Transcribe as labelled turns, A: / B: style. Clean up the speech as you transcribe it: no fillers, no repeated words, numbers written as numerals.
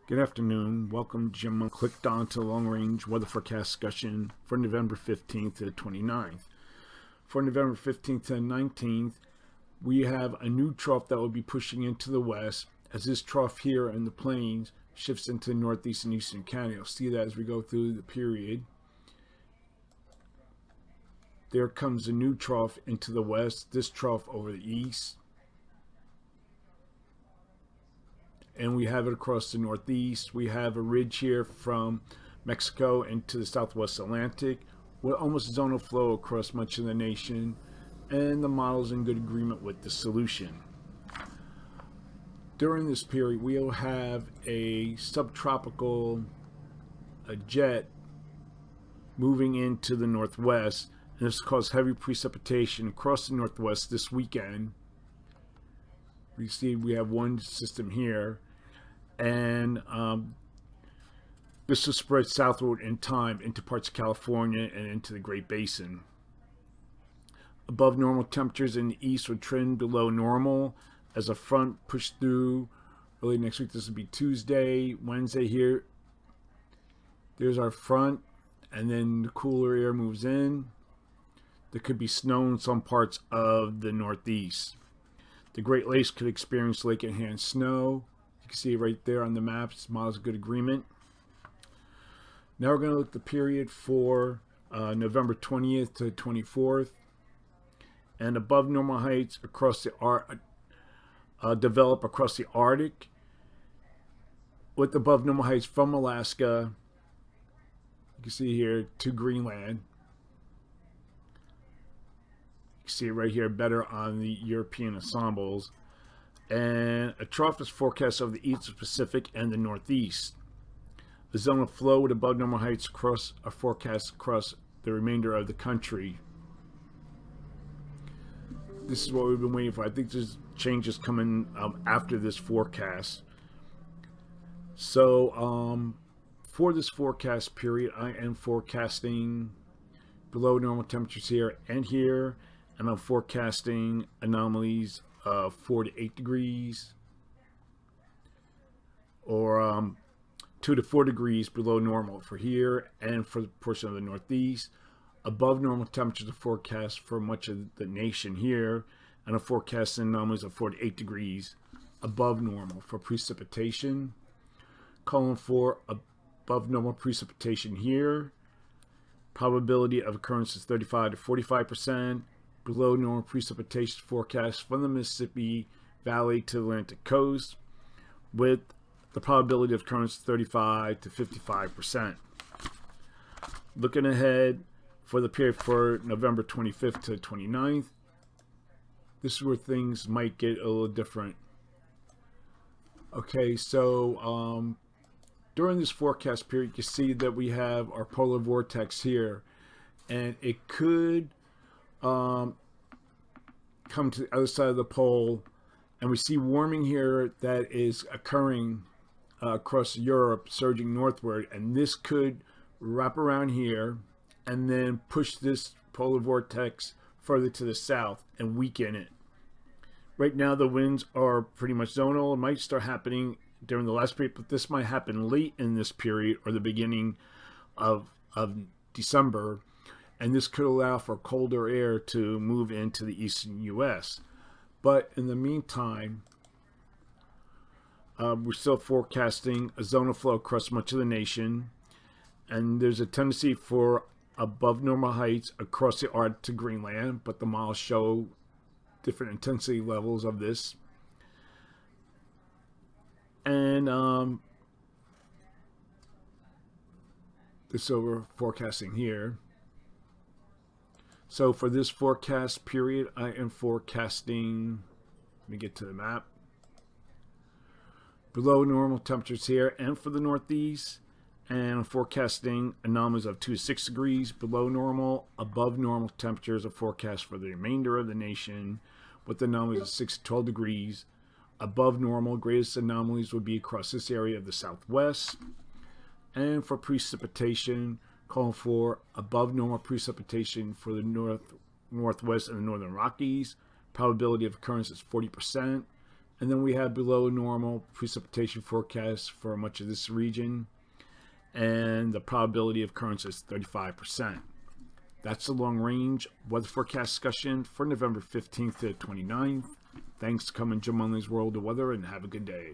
A: Good afternoon. Welcome, Jim. Clicked on to long range weather forecast discussion for November 15th to the 29th. For November 15th to the 19th, we have a new trough that will be pushing into the west as this trough here in the plains shifts into the northeast and eastern Canada. You'll see that as we go through the period. There comes a new trough into the west, this trough over the east. And we have it across the northeast. We have a ridge here from Mexico into the southwest Atlantic with almost zonal flow across much of the nation, and the model's in good agreement with the solution. During this period, we'll have a subtropical jet moving into the northwest, and this causes heavy precipitation across the northwest this weekend. We see we have one system here, and this will spread southward in time into parts of California and into the Great Basin. Above normal temperatures in the east will trend below normal as a front pushed through early next week. This will be Tuesday, Wednesday here. There's our front, and then the cooler air moves in. There could be snow in some parts of the northeast. The Great Lakes could experience lake and hand snow. You can see it right there on the map. This model's a good agreement. Now we're going to look at the period for November 20th to 24th. And above normal heights across the develop across the Arctic, with above normal heights from Alaska, you can see here, to Greenland. You see it right here better on the European ensembles. And a trough is forecast over the east Pacific and the northeast. The zone of flow with above normal heights across are forecast across the remainder of the country. This is what we've been waiting for. I think there's changes coming after this forecast. So for this forecast period, I am forecasting below normal temperatures here and here. And I'm forecasting anomalies of 4 to 8 degrees, or 2 to 4 degrees below normal for here and for the portion of the northeast. Above normal temperatures are forecast for much of the nation here, and I'm forecasting anomalies of 4 to 8 degrees above normal for precipitation. Calling for above normal precipitation here. Probability of occurrence is 35 to 45%. Below normal precipitation forecast from the Mississippi Valley to the Atlantic coast, with the probability of occurrence 35 to 55%. Looking ahead for the period for November 25th to 29th, this is where things might get a little different. Okay, so during this forecast period, you see that we have our polar vortex here, and it could come to the other side of the pole, and we see warming here that is occurring across Europe, surging northward, and this could wrap around here and then push this polar vortex further to the south and weaken it. Right now the winds are pretty much zonal. It might start happening during the last period, but this might happen late in this period or the beginning of December. And this could allow for colder air to move into the eastern U.S. But in the meantime, we're still forecasting a zonal flow across much of the nation. And there's a tendency for above normal heights across the Arctic to Greenland, but the models show different intensity levels of this. And this is what we're forecasting here. So for this forecast period, I am forecasting, let me get to the map, below normal temperatures here and for the northeast, and I'm forecasting anomalies of 2 to 6 degrees below normal. Above normal temperatures are forecast for the remainder of the nation, with anomalies of 6 to 12 degrees above normal. Greatest anomalies would be across this area of the southwest. And for precipitation, calling for above normal precipitation for the Northwest and the Northern Rockies. Probability of occurrence is 40%. And then we have below normal precipitation forecasts for much of this region. And the probability of occurrence is 35%. That's the long range weather forecast discussion for November 15th to 29th. Thanks for coming to Jim Munley's World of Weather, and have a good day.